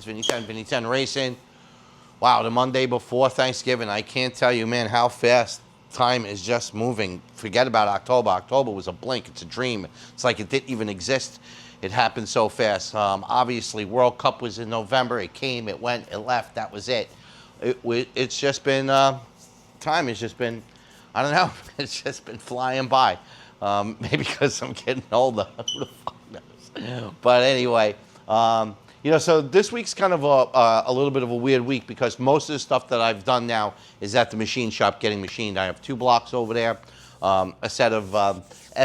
Vinny Ten Racing. Wow, the Monday before Thanksgiving. I can't tell you, man, how fast time is just moving. Forget about October. October was a blink. It's a dream. It's like it didn't even exist. It happened so fast. Obviously, World Cup was in November. It came, it went, it left. That was it. It's just been, time has just been, I don't know, it's just been flying by. Maybe because I'm getting older. Who the fuck knows? But anyway, you know, so this week's kind of a little bit of a weird week because most of the stuff that I've done now is at the machine shop getting machined. I have 2 blocks over there, a set of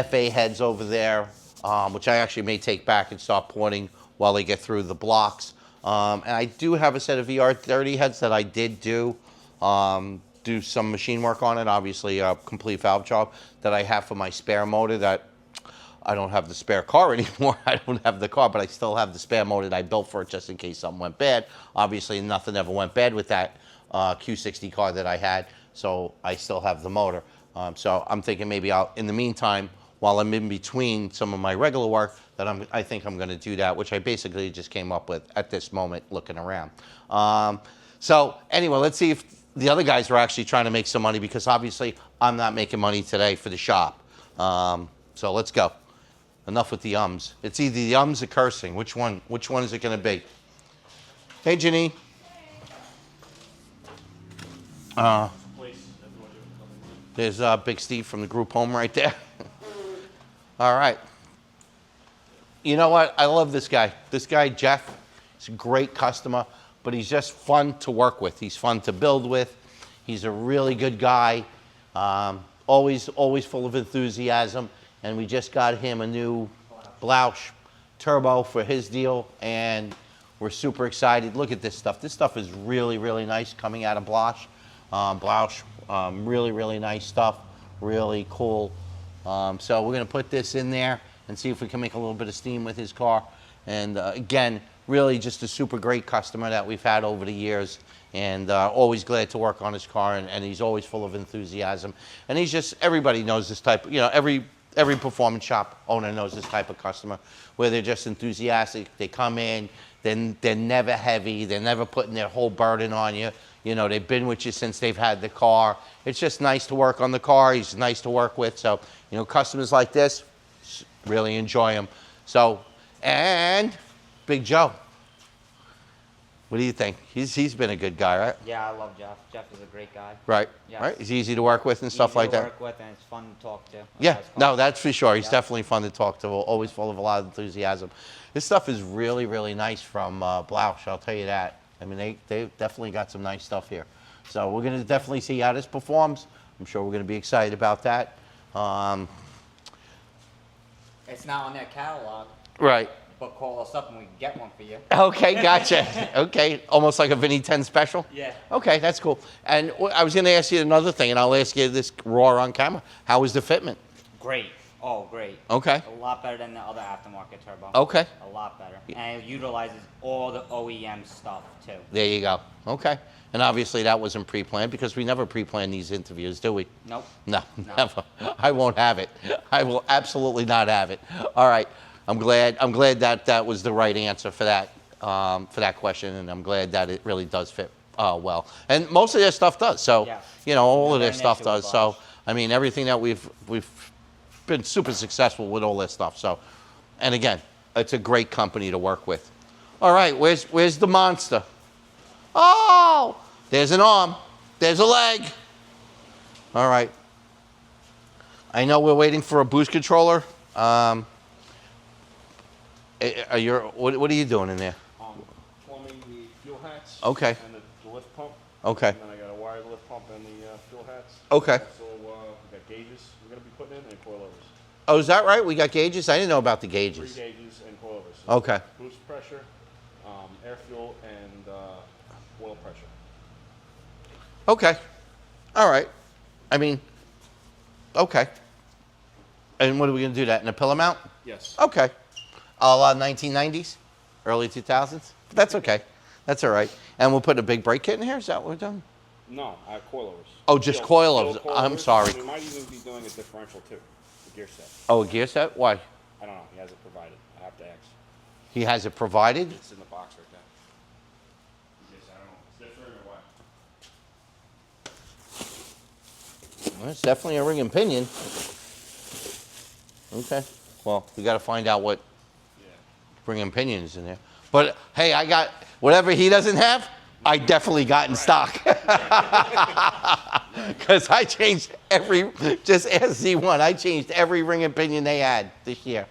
FA heads over there, which I actually may take back and start porting while they get through the blocks. And I do have a set of VR30 heads that I did do some machine work on it, obviously a complete valve job that I have for my spare motor that I don't have the spare car anymore. I don't have the car, but I still have the spare motor that I built for it just in case something went bad. Obviously, nothing ever went bad with that Q60 car that I had, so I still have the motor. So I'm thinking maybe in the meantime, while I'm in between some of my regular work, that I think I'm going to do that, which I basically just came up with at this moment looking around. So anyway, let's see if the other guys are actually trying to make some money because obviously I'm not making money today for the shop. So let's go. Enough with the ums. It's either the ums or cursing. Which one is it going to be? Hey, Ginny. There's Big Steve from the group home right there. All right. You know what? I love this guy. This guy, Jeff, he's a great customer, but he's just fun to work with. He's fun to build with. He's a really good guy. Always full of enthusiasm. And we just got him a new Blausch turbo for his deal, and we're super excited. Look at this stuff. This stuff is really, really nice coming out of Blausch. Really, really nice stuff. Really cool. So we're going to put this in there and see if we can make a little bit of steam with his car. And again, really just a super great customer that we've had over the years, and always glad to work on his car, and he's always full of enthusiasm. And he's just, everybody knows this type, you know, every performance shop owner knows this type of customer, where they're just enthusiastic. They come in, then they're never heavy, they're never putting their whole burden on you. You know, they've been with you since they've had the car. It's just nice to work on the car. He's nice to work with. So, you know, customers like this, really enjoy him. So, and Big Joe. What do you think? He's been a good guy, right? Yeah, I love Jeff. Jeff is a great guy. Right. Yes. Right. He's easy to work with and stuff like that. Easy to work with, and it's fun to talk to. Yeah. No, that's for sure. He's definitely fun to talk to. Always full of a lot of enthusiasm. This stuff is really, really nice from Blausch. I'll tell you that. I mean, they definitely got some nice stuff here. So we're going to definitely see how this performs. I'm sure we're going to be excited about that. It's not on their catalog. Right. But call us up and we can get one for you. Okay, gotcha. Okay, almost like a Vinny 10 special? Yeah. Okay, that's cool. And I was going to ask you another thing, and I'll ask you this raw on camera. How was the fitment? Great. Oh, great. Okay. A lot better than the other aftermarket turbo. Okay. A lot better. And it utilizes all the OEM stuff, too. There you go. Okay. And obviously that wasn't pre-planned because we never pre-plan these interviews, do we? Nope. No, never. I won't have it. I will absolutely not have it. All right. I'm glad that was the right answer for that question, and I'm glad that it really does fit well. And most of their stuff does. So, yeah. You know, all of their stuff does. So, I mean, everything that we've been super successful with all this stuff. So, and again, it's a great company to work with. All right, where's the monster? Oh, there's an arm. There's a leg. All right. I know we're waiting for a boost controller. What are you doing in there? Plumbing the fuel hats. Okay. And the lift pump. Okay. And then I got a wire lift pump and the fuel hats. Okay. So we got gauges we're going to be putting in and coilovers. Oh, is that right? We got gauges? I didn't know about the gauges. 3 gauges and coilovers. So Okay. Boost pressure, air fuel, and oil pressure. Okay. All right. I mean, okay. And what are we going to do that in a pillar mount? Yes. Okay. A la 1990s, early 2000s. That's okay. That's all right. And we'll put a big brake kit in here? Is that what we're doing? No, coilovers. Oh, just coilovers. I'm sorry. We might even be doing a differential too, the gear set. Oh, a gear set? Why? I don't know. He has it provided. I have to ask. He has it provided? It's in the box right Well, it's definitely a ring and pinion. Okay. Well, we got to find out what ring and pinion is in there. But hey, I got whatever he doesn't have. I definitely got in stock. Because I changed just as Z1, I changed every ring and pinion they had this year.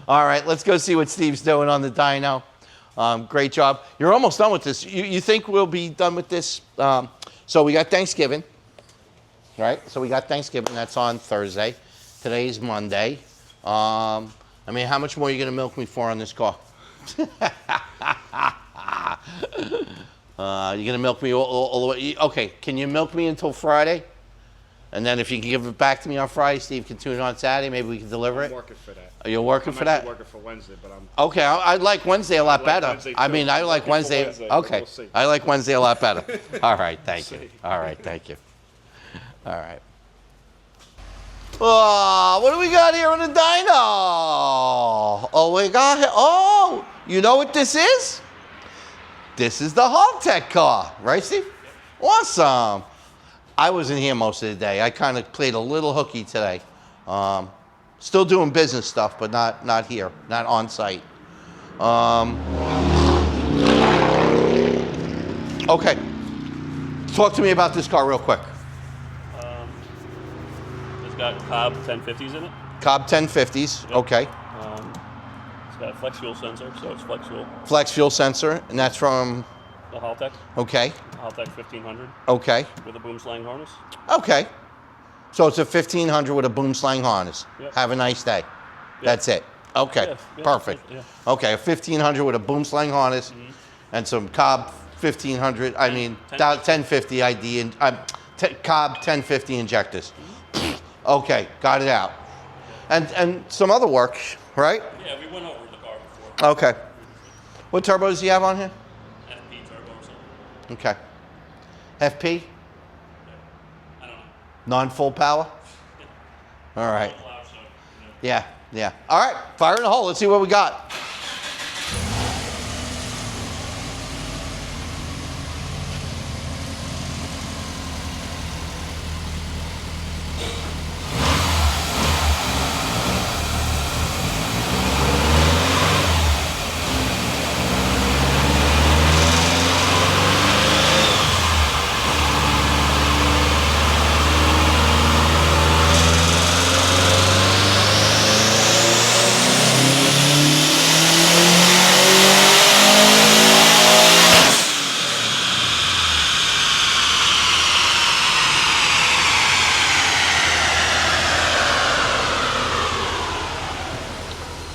All right, let's go see what Steve's doing on the dyno. Great job. You're almost done with this. You think we'll be done with this? So we got Thanksgiving, right? So we got Thanksgiving. That's on Thursday. Today's Monday. I mean, how much more are you going to milk me for on this car? You're going to milk me all the way? Okay, can you milk me until Friday? And then if you can give it back to me on Friday, Steve can tune it on Saturday. Maybe we can deliver it. I'm working for that. Are you working for that? I'm working for Wednesday, but I'm... Okay, I like Wednesday a lot better. Wednesday I too. mean, I like Wednesday. Okay, We'll see. I like Wednesday a lot better. All right, thank you. All right, thank you. All right. Oh, what do we got here on the dyno? Oh, we got here. Oh, you know what this is? This is the Haltech car, right, Steve? Awesome. I wasn't here most of the day. I kind of played a little hooky today. Still doing business stuff, but not here, not on site. Okay. Talk to me about this car real quick. It's got Cobb 1050s in it. Cobb 1050s, Yep. okay. It's got a flex fuel sensor, so it's flex fuel. Flex fuel sensor, and that's from, The Haltech, okay, Haltech 1500 okay, with a boom slang harness. okay. So it's a 1500 with a boom slang harness. Yep. Have a nice day. That's it. Okay, Yeah, perfect. yeah. Okay, a 1500 with a boom slang harness and some Cobb 1500, I mean, 1050 ID and Cobb 1050 injectors. Okay, got it out. And some other work, right? Yeah, we went over the car before. Okay. What turbos do you have on here? FP turbo or something. Okay. FP? I don't know. Non-full power? All right. Full hour, so, you know. Yeah. All right, fire in the hole. Let's see what we got.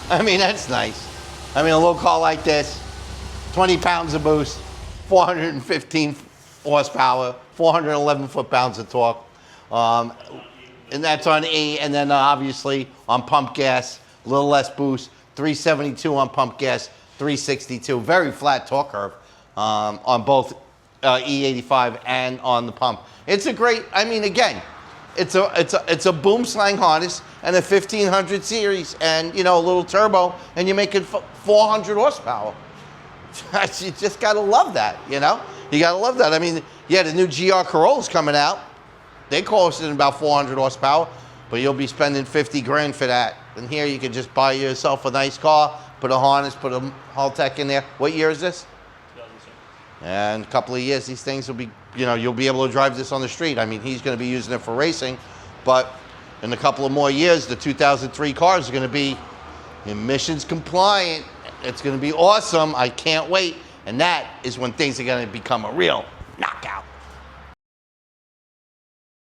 I mean, that's nice. I mean, a little car like this, 20 pounds of boost, 415 horsepower, 411 foot-pounds of torque. And that's on E, and then obviously on pump gas, a little less boost, 372 on pump gas, 362. Very flat torque curve on both E85 and on the pump. It's a great, I mean, again, it's a boom slang harness and a 1500 series and, you know, a little turbo, and you're making 400 horsepower. You just gotta love that, you know? You gotta love that. I mean, yeah, the new GR Corollas coming out. They cost about 400 horsepower, but you'll be spending 50 grand for that. And here you can just buy yourself a nice car, put a harness, put a Haltech in there. What year is this? 2006. And a couple of years, these things will be, you know, you'll be able to drive this on the street. I mean, he's going to be using it for racing, but in a couple of more years, the 2003 cars are going to be emissions compliant. It's going to be awesome. I can't wait. And that is when things are going to become a real knockout.